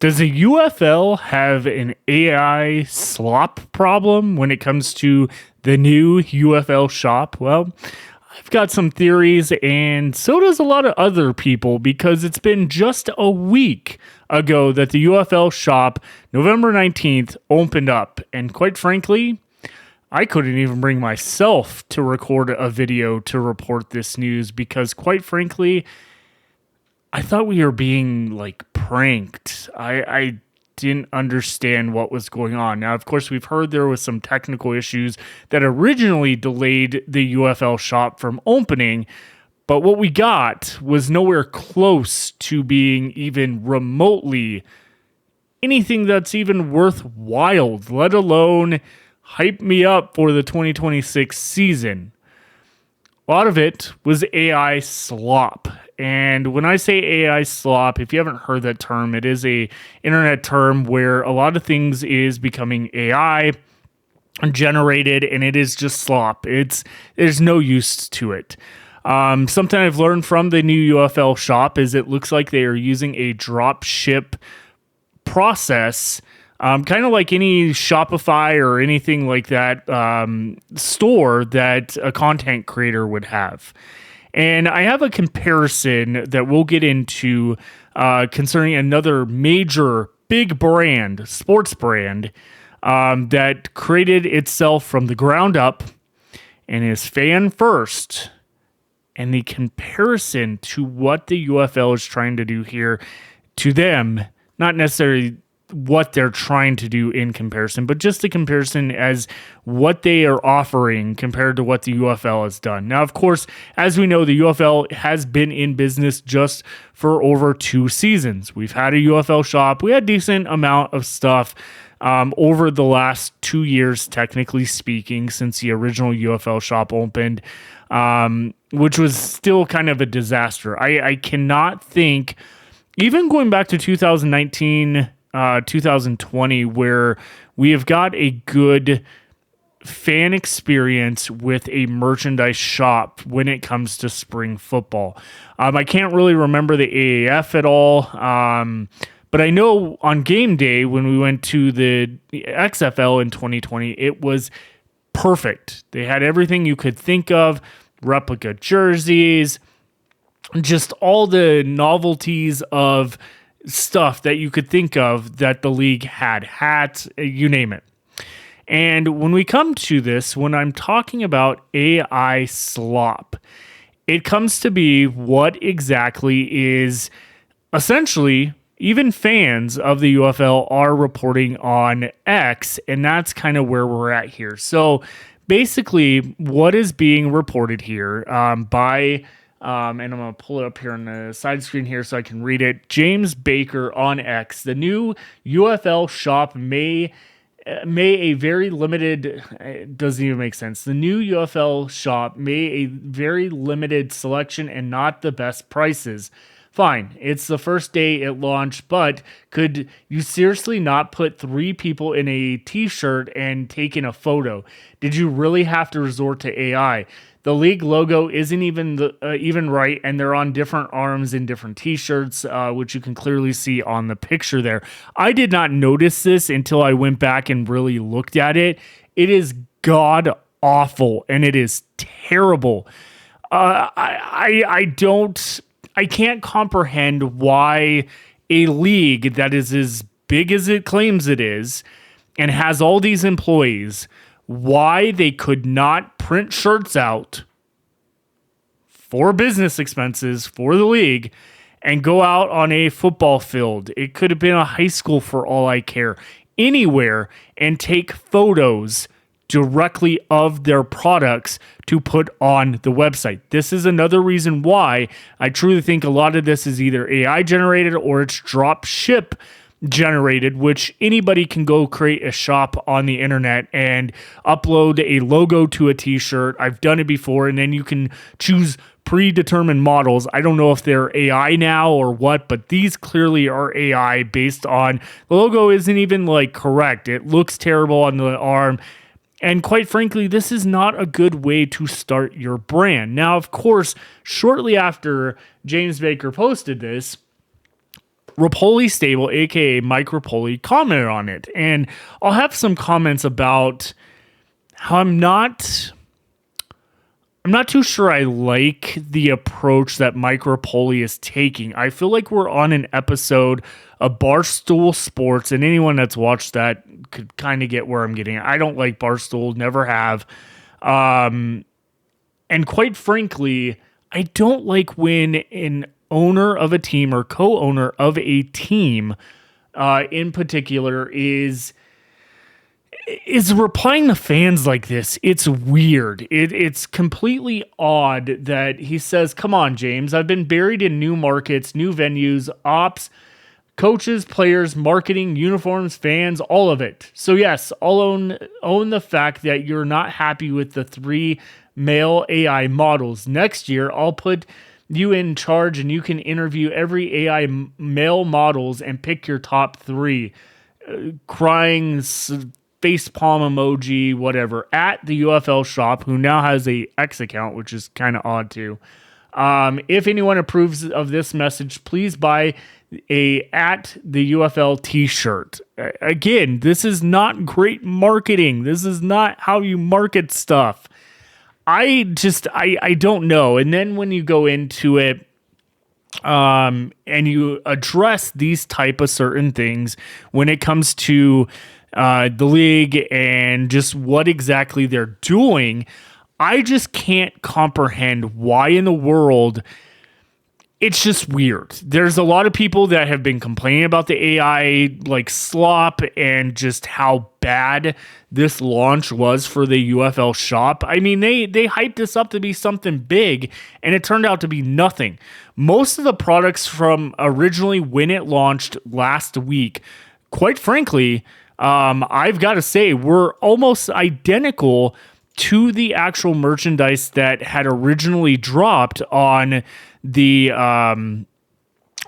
Does the UFL have an AI slop problem when it comes to the new UFL shop? Well, I've got some theories, and so does a lot of other people, because it's been just a week ago that the UFL shop, November 19th, opened up. And quite frankly, I couldn't even bring myself to record a video to report this news because, quite frankly, I thought we were being pranked. I didn't understand what was going on. Now, of course, we've heard there was some technical issues that originally delayed the UFL shop from opening, but what we got was nowhere close to being even remotely anything that's even worthwhile, let alone hype me up for the 2026 season. A lot of it was AI slop. And when I say AI slop, if you haven't heard that term, it is a internet term where a lot of things is becoming AI generated, and it is just slop. There's no use to it. Something I've learned from the new UFL shop is it looks like they are using a drop ship process, kind of like any Shopify or anything like that store that a content creator would have. And I have a comparison that we'll get into concerning another major big brand, sports brand, that created itself from the ground up and is fan first. And the comparison to what the UFL is trying to do here to them, not necessarily what they're trying to do in comparison, but just a comparison as what they are offering compared to what the UFL has done. Now, of course, as we know, the UFL has been in business just for over 2 seasons. We've had a UFL shop. We had a decent amount of stuff over the last 2 years, technically speaking, since the original UFL shop opened, which was still kind of a disaster. I cannot think, even going back to 2019, 2020, where we have got a good fan experience with a merchandise shop when it comes to spring football. I can't really remember the AAF at all, but I know on game day when we went to the XFL in 2020, it was perfect. They had everything you could think of, replica jerseys, just all the novelties of stuff that you could think of that the league had, hats, you name it. And when we come to this, when I'm talking about AI slop, it comes to be what exactly is essentially even fans of the UFL are reporting on X, and that's kind of where we're at here. So basically what is being reported here by and I'm going to pull it up here on the side screen here so I can read it. James Baker on X. The new UFL shop may a very limited, it doesn't even make sense. The new UFL shop may a very limited selection and not the best prices. Fine, it's the first day it launched, but could you seriously not put 3 people in a t-shirt and take in a photo? Did you really have to resort to AI? The league logo isn't even right, and they're on different arms in different t-shirts, which you can clearly see on the picture there. I did not notice this until I went back and really looked at it. It is god awful, and it is terrible. I can't comprehend why a league that is as big as it claims it is and has all these employees, why they could not print shirts out for business expenses for the league and go out on a football field. It could have been a high school for all I care, anywhere, and take photos directly of their products to put on the website. This is another reason why I truly think a lot of this is either AI generated or it's drop ship generated, which anybody can go create a shop on the internet and upload a logo to a t-shirt. I've done it before, and then you can choose predetermined models. I don't know if they're AI now or what, but these clearly are AI based on the logo isn't even correct. It looks terrible on the arm. And quite frankly, this is not a good way to start your brand. Now, of course, shortly after James Baker posted this, Rapoli Stable, aka Mike Rapoli, commented on it. And I'll have some comments about how I'm not too sure I like the approach that Mike Rapoli is taking. I feel like we're on an episode of Barstool Sports, and anyone that's watched that could kind of get where I'm getting at. I don't like Barstool, never have. And quite frankly, I don't like when an owner of a team or co-owner of a team in particular is replying to fans like this. It's weird. It's completely odd that he says, come on, James, I've been buried in new markets, new venues, ops, coaches, players, marketing, uniforms, fans, all of it. So yes, I'll own the fact that you're not happy with the 3 male AI models. Next year, I'll put you in charge and you can interview every AI male models and pick your top 3. Crying face palm emoji, whatever, at the UFL Shop, who now has a X account, which is kind of odd too. If anyone approves of this message, please buy a at the UFL t-shirt. Again, this is not great marketing. This is not how you market stuff. I don't know. And then when you go into it, and you address these type of certain things when it comes to the league and just what exactly they're doing, I just can't comprehend why in the world. It's just weird. There's a lot of people that have been complaining about the AI like slop and just how bad this launch was for the UFL Shop. I mean, they hyped this up to be something big, and it turned out to be nothing. Most of the products from originally when it launched last week, quite frankly, I've got to say, were almost identical to the actual merchandise that had originally dropped on the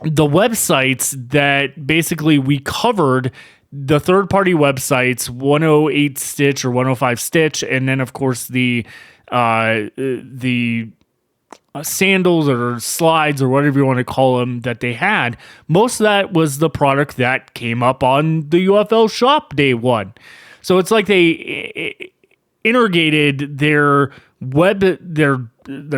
websites that basically we covered, the third-party websites, 108 Stitch or 105 Stitch, and then of course the sandals or slides or whatever you want to call them that they had. Most of that was the product that came up on the UFL Shop day one. So it's like they integrated their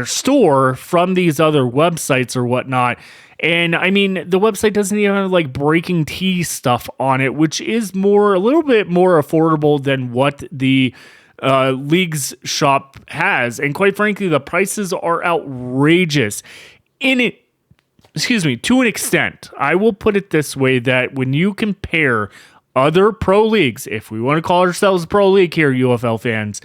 store from these other websites or whatnot. And I mean, the website doesn't even have like breaking tea stuff on it, which is a little bit more affordable than what the league's shop has. And quite frankly, the prices are outrageous to an extent. I will put it this way, that when you compare other pro leagues, if we want to call ourselves a pro league here, UFL fans,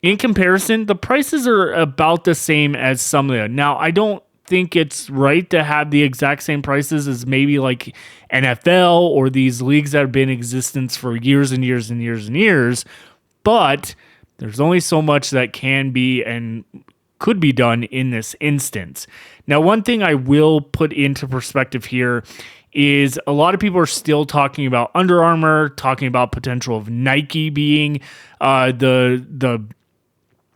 in comparison, the prices are about the same as some of them. Now, I don't think it's right to have the exact same prices as maybe like NFL or these leagues that have been in existence for years and years and years and years, but there's only so much that can be and could be done in this instance. Now, one thing I will put into perspective here is a lot of people are still talking about Under Armour, talking about potential of Nike being the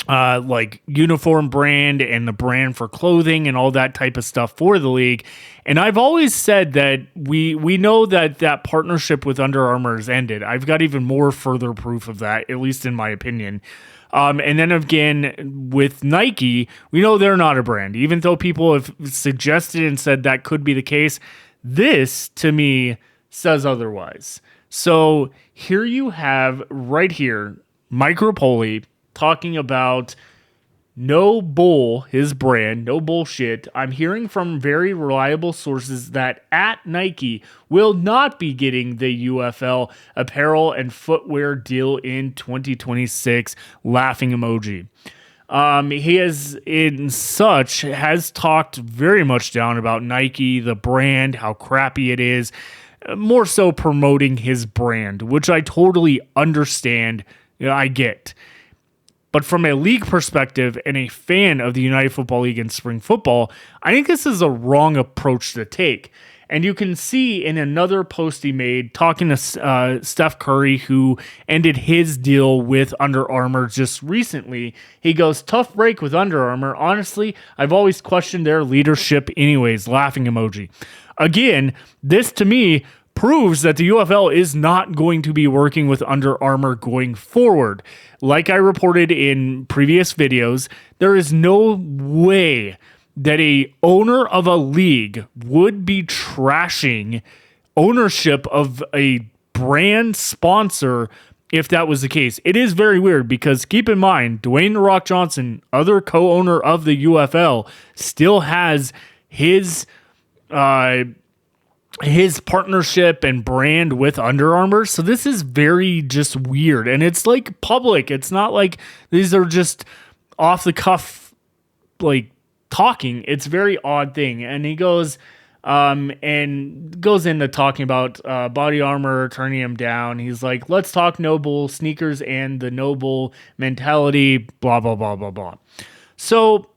like uniform brand and the brand for clothing and all that type of stuff for the league. And I've always said that we know that partnership with Under Armour has ended. I've got even more further proof of that, at least in my opinion. And then again, with Nike, we know they're not a brand, even though people have suggested and said that could be the case. This, to me, says otherwise. So here you have right here, Mike Rapoli talking about no bull, his brand, no bullshit. I'm hearing from very reliable sources that at Nike will not be getting the UFL apparel and footwear deal in 2026. Laughing emoji. He has talked very much down about Nike, the brand, how crappy it is, more so promoting his brand, which I totally understand. I get. But from a league perspective and a fan of the United Football League and spring football, I think this is a wrong approach to take. And you can see in another post he made talking to Steph Curry, who ended his deal with Under Armour just recently. He goes, tough break with Under Armour. Honestly, I've always questioned their leadership anyways. Laughing emoji. Again, this to me proves that the UFL is not going to be working with Under Armour going forward. Like I reported in previous videos, there is no way that a owner of a league would be trashing ownership of a brand sponsor if that was the case. It is very weird because keep in mind, Dwayne "The Rock" Johnson, other co-owner of the UFL, still has his partnership and brand with Under Armour. So this is very just weird. And it's like public. It's not like these are just off the cuff, like talking. It's a very odd thing. And he goes into talking about Body Armor turning him down. He's like, let's talk noble sneakers and the noble mentality, blah, blah, blah, blah, blah. So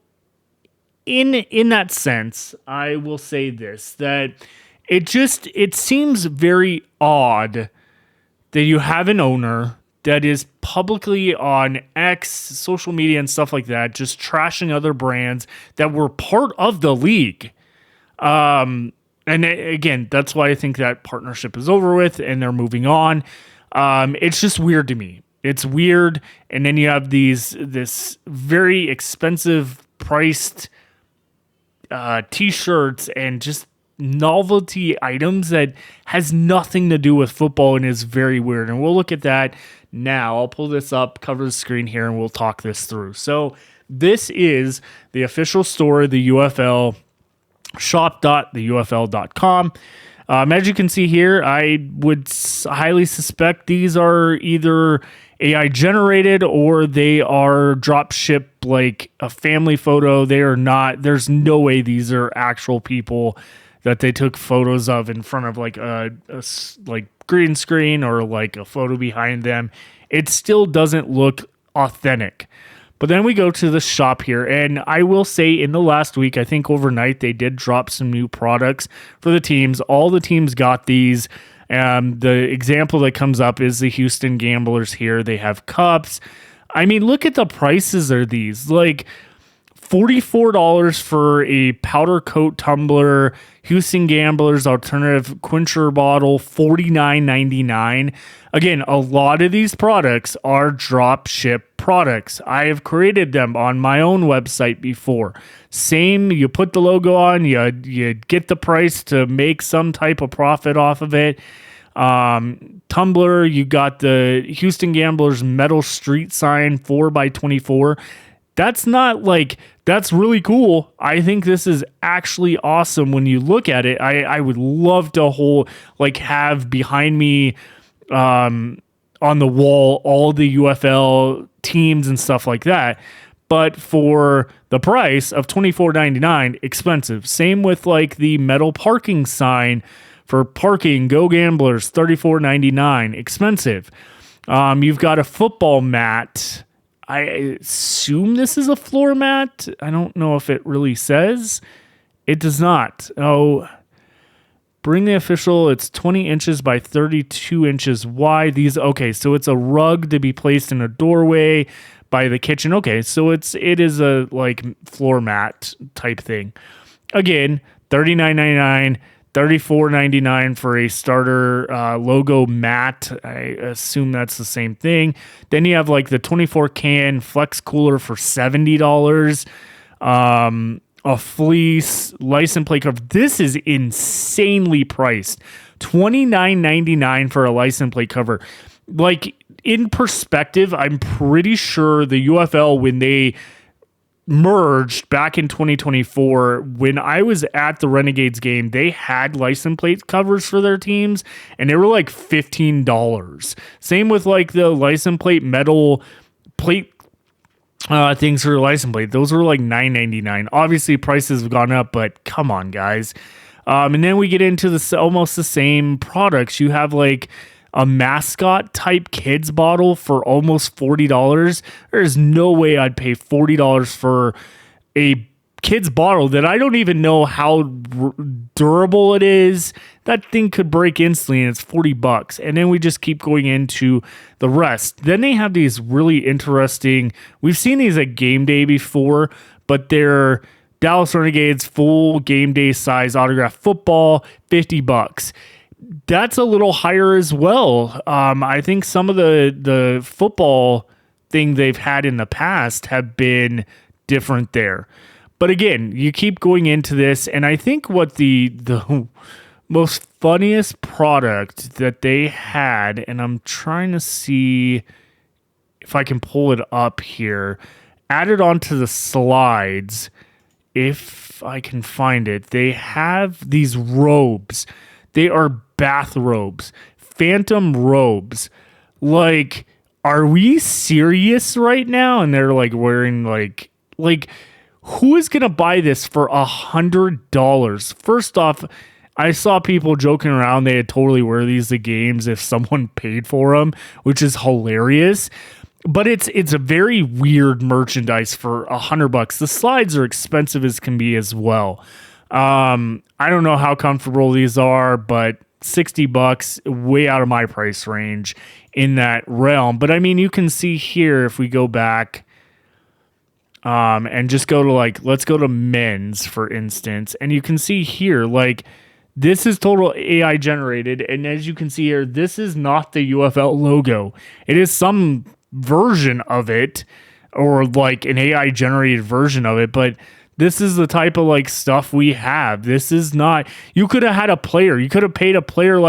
in that sense, I will say this, that it seems very odd that you have an owner that is publicly on X, social media and stuff like that, just trashing other brands that were part of the league. And again, that's why I think that partnership is over with and they're moving on. It's just weird to me. It's weird. And then you have this very expensive priced t-shirts and just novelty items that has nothing to do with football and is very weird. And we'll look at that now. I'll pull this up, cover the screen here, and we'll talk this through. So this is the official store, the UFL shop.theufl.com. As you can see here, I would highly suspect these are either AI generated or they are drop ship like a family photo. They are not, there's no way these are actual people that they took photos of in front of like a like green screen or like a photo behind them. It still doesn't look authentic. But then we go to the shop here, and I will say in the last week, I think overnight, they did drop some new products for the teams. All the teams got these. The example that comes up is the Houston Gamblers here. They have cups. I mean, look at the prices of these. Like $44 for a powder coat tumbler, Houston Gamblers alternative quencher bottle, $49.99. Again, a lot of these products are drop ship products. I have created them on my own website before. Same, you put the logo on, you get the price to make some type of profit off of it. Tumbler, you got the Houston Gamblers metal street sign 4x24. That's not like, that's really cool. I think this is actually awesome when you look at it. I would love to have behind me on the wall all the UFL teams and stuff like that. But for the price of $24.99, expensive. Same with like the metal parking sign for parking, Go Gamblers, $34.99, expensive. You've got a football mat. I assume this is a floor mat. I don't know if it really says. It does not. Oh, bring the official. It's 20 inches by 32 inches wide. Okay, so it's a rug to be placed in a doorway by the kitchen. Okay, so it is a like floor mat type thing. Again, $39.99. $34.99 for a starter logo mat. I assume that's the same thing. Then you have like the 24 can flex cooler for $70. A fleece license plate cover. This is insanely priced. $29.99 for a license plate cover. Like in perspective, I'm pretty sure the UFL, when they merged back in 2024, when I was at the Renegades game, they had license plate covers for their teams and they were like $15. Same with like the license plate metal plate things for license plate. Those were like $9.99. Obviously prices have gone up, but come on guys. And then we get into almost the same products. You have like a mascot type kids bottle for almost $40. There's no way I'd pay $40 for a kid's bottle that I don't even know how durable it is. That thing could break instantly, and it's $40. And then we just keep going into the rest. Then they have these really interesting, we've seen these at game day before, but they're Dallas Renegades full game day size autographed football, $50. That's a little higher as well. I think some of the football thing they've had in the past have been different there. But again, you keep going into this, and I think what the most funniest product that they had, and I'm trying to see if I can pull it up here, added onto the slides, if I can find it. They have these robes. They are bathrobes, phantom robes. Like, are we serious right now? And they're like wearing like who is gonna buy this for $100? First off, I saw people joking around they would totally wear these to games if someone paid for them, which is hilarious. But it's a very weird merchandise for $100. The slides are expensive as can be as well. I don't know how comfortable these are, but $60, way out of my price range in that realm. But I mean, you can see here if we go back and just go to let's go to men's, for instance, and you can see here, this is total AI generated. And as you can see here, this is not the UFL logo. It is some version of it, or like an AI generated version of it, but this is the type of stuff we have. This is not, you could have had a player, you could have paid a player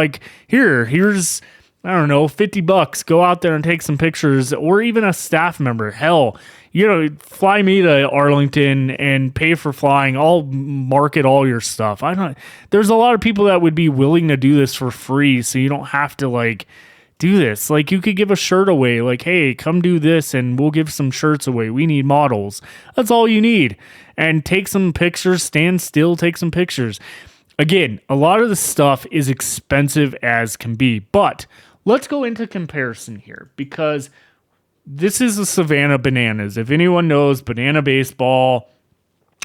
here's, I don't know, $50, go out there and take some pictures, or even a staff member. Hell, fly me to Arlington and pay for flying. I'll market all your stuff. There's a lot of people that would be willing to do this for free, so you don't have to do this. You could give a shirt away, hey, come do this and we'll give some shirts away. We need models. That's all you need. And take some pictures, stand still, take some pictures. Again, a lot of the stuff is expensive as can be, but let's go into comparison here, because this is the Savannah Bananas. If anyone knows Banana Baseball,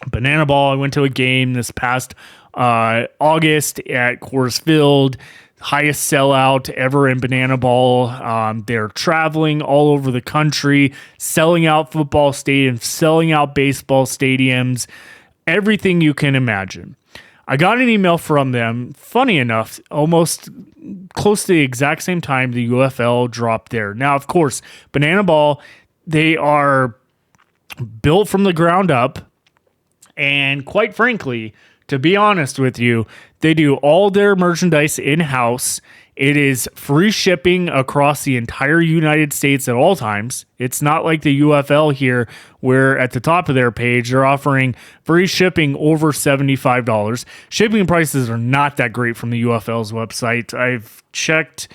Banana Ball, I went to a game this past August at Coors Field. Highest sellout ever in Banana Ball. They're traveling all over the country, selling out football stadiums, selling out baseball stadiums, everything you can imagine. I got an email from them, funny enough, almost close to the exact same time the UFL dropped there. Now, of course, Banana Ball, they are built from the ground up, and quite frankly, to be honest with you, they do all their merchandise in-house. It is free shipping across the entire United States at all times. It's not like the UFL here, where at the top of their page, they're offering free shipping over $75. Shipping prices are not that great from the UFL's website. I've checked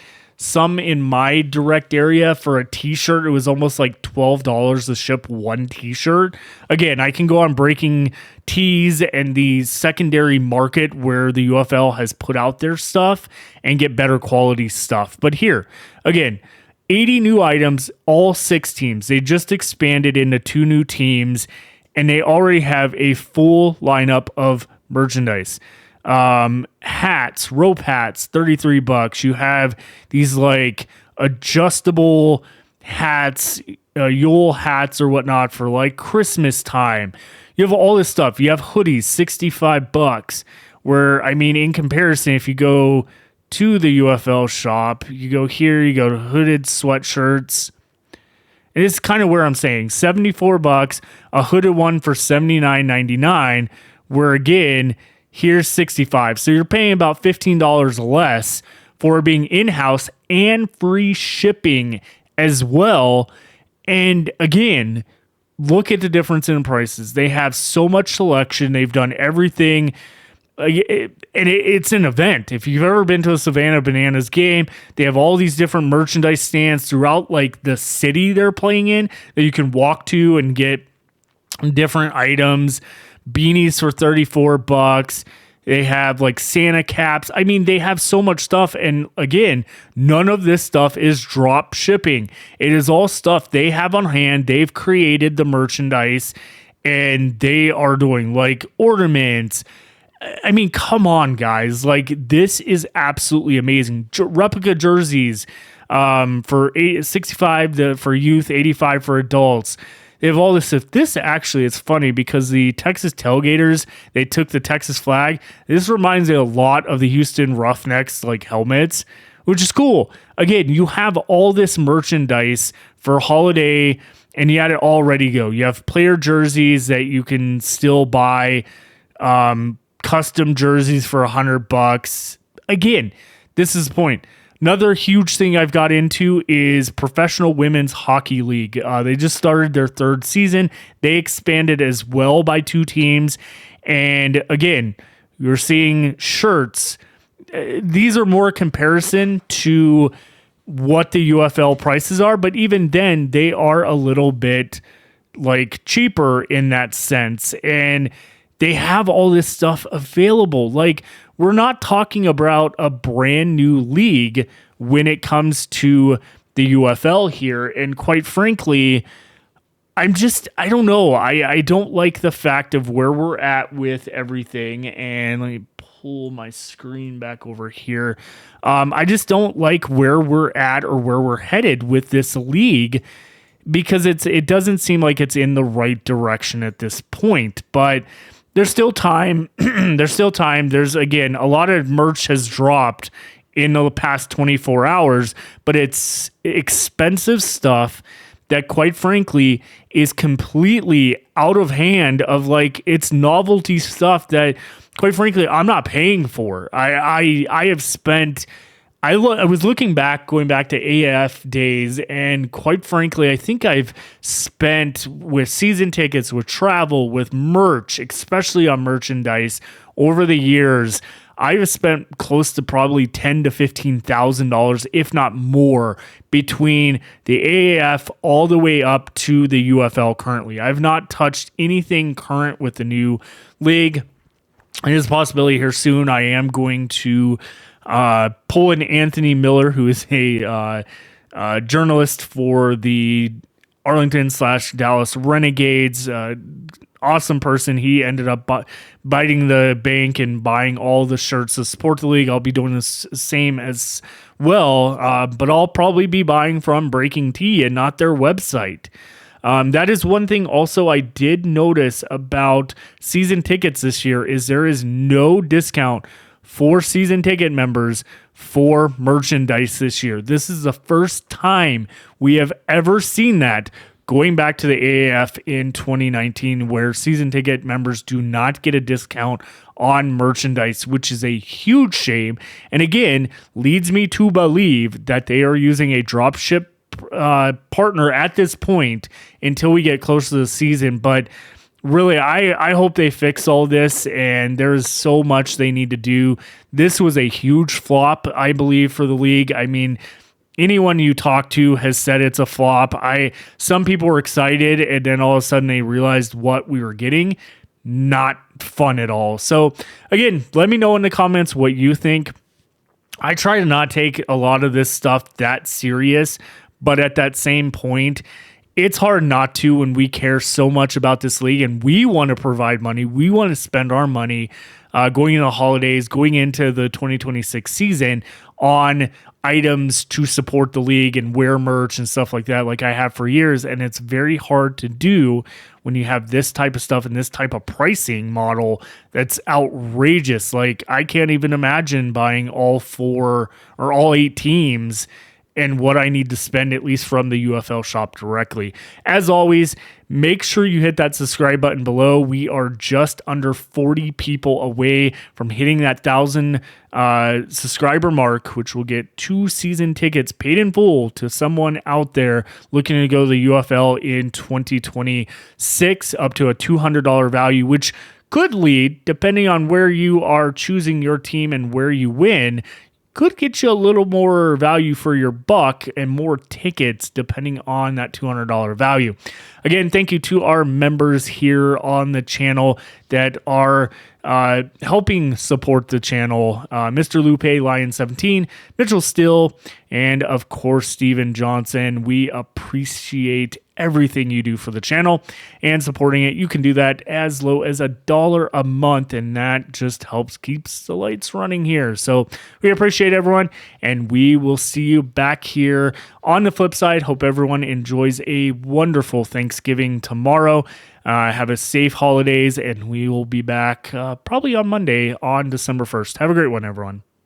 some in my direct area for a t-shirt. It was almost like $12 to ship one t-shirt. Again, I can go on Breaking Tees and the secondary market where the UFL has put out their stuff and get better quality stuff. But here, again, 80 new items, all 6 teams. They just expanded into 2 new teams, and they already have a full lineup of merchandise. Hats, rope hats, $33. You have these adjustable hats, Yule hats or whatnot for Christmas time. You have all this stuff. You have hoodies, $65. Where, I mean, in comparison, if you go to the UFL shop, you go here, you go to hooded sweatshirts. And it's kind of where I'm saying $74, a hooded one for $79.99, where again, here's $65. So you're paying about $15 less for being in-house and free shipping as well. And again, look at the difference in prices. They have so much selection. They've done everything. It's an event. If you've ever been to a Savannah Bananas game, they have all these different merchandise stands throughout the city they're playing in that you can walk to and get different items. Beanies for $34. They have Santa caps. I mean, they have so much stuff. And again, none of this stuff is drop shipping. It is all stuff they have on hand. They've created the merchandise, and they are doing like ornaments. I mean, come on, guys. Like, this is absolutely amazing. Replica jerseys for 65 for youth, 85 for adults. They have all this stuff. This actually, it's funny because the Texas Tailgaters, they took the Texas flag. This reminds me a lot of the Houston Roughnecks, like helmets, which is cool. Again, you have all this merchandise for holiday, and you had it all ready to go. You have player jerseys that you can still buy, custom jerseys for $100. Again, this is the point. Another huge thing I've got into is Professional Women's Hockey League. They just started their third season. They expanded as well by 2 teams. And again, you're seeing shirts. These are more comparison to what the UFL prices are, but even then, they are a little bit like cheaper in that sense. And they have all this stuff available. Like, we're not talking about a brand new league when it comes to the UFL here. And quite frankly, I don't know. I don't like the fact of where we're at with everything. And let me pull my screen back over here. I just don't like where we're at or where we're headed with this league, because it doesn't seem like it's in the right direction at this point. But there's still time. There's still time. There's, again, a lot of merch has dropped in the past 24 hours, but it's expensive stuff that, quite frankly, is completely out of hand. Of like, it's novelty stuff that, quite frankly, I'm not paying for. I have spent. I was looking back, going back to AF days, and quite frankly, I think I've spent with season tickets, with travel, with merch, especially on merchandise over the years. I've spent close to probably $10,000 to $15,000, if not more, between the AAF all the way up to the UFL currently. I've not touched anything current with the new league. There's a possibility here soon I am going to pull in Anthony Miller, who is a journalist for the Arlington/Dallas Renegades. Awesome person. He ended up biting the bank and buying all the shirts to support the league. I'll be doing the same as well, but I'll probably be buying from Breaking Tea and not their website. That is one thing also I did notice about season tickets this year is there is no discount for season ticket members for merchandise this year. This is the first time we have ever seen that, going back to the AAF in 2019, where season ticket members do not get a discount on merchandise, which is a huge shame. And again, leads me to believe that they are using a drop ship partner at this point until we get close to the season. But really, I hope they fix all this, and there's so much they need to do. This was a huge flop, I believe, for the league. I mean, anyone you talk to has said it's a flop. Some people were excited, and then all of a sudden they realized what we were getting. Not fun at all. So again, let me know in the comments what you think. I try to not take a lot of this stuff that serious, but at that same point, it's hard not to when we care so much about this league and we want to provide money. We want to spend our money going into the holidays, going into the 2026 season on items to support the league and wear merch and stuff like that, like I have for years. And it's very hard to do when you have this type of stuff and this type of pricing model that's outrageous. Like, I can't even imagine buying all 4 or all 8 teams and what I need to spend, at least from the UFL shop directly. As always, make sure you hit that subscribe button below. We are just under 40 people away from hitting that 1,000 subscriber mark, which will get 2 season tickets paid in full to someone out there looking to go to the UFL in 2026, up to a $200 value, which could lead, depending on where you are choosing your team and where you win, could get you a little more value for your buck and more tickets depending on that $200 value. Again, thank you to our members here on the channel that are helping support the channel. Mr. Lupe, Lion17, Mitchell Still, and of course, Steven Johnson. We appreciate everything you do for the channel and supporting it. You can do that as low as $1 a month, and that just helps keeps the lights running here. So we appreciate everyone, and we will see you back here on the flip side. Hope everyone enjoys a wonderful Thanksgiving tomorrow. Have a safe holidays, and we will be back probably on Monday on December 1st. Have a great one, everyone.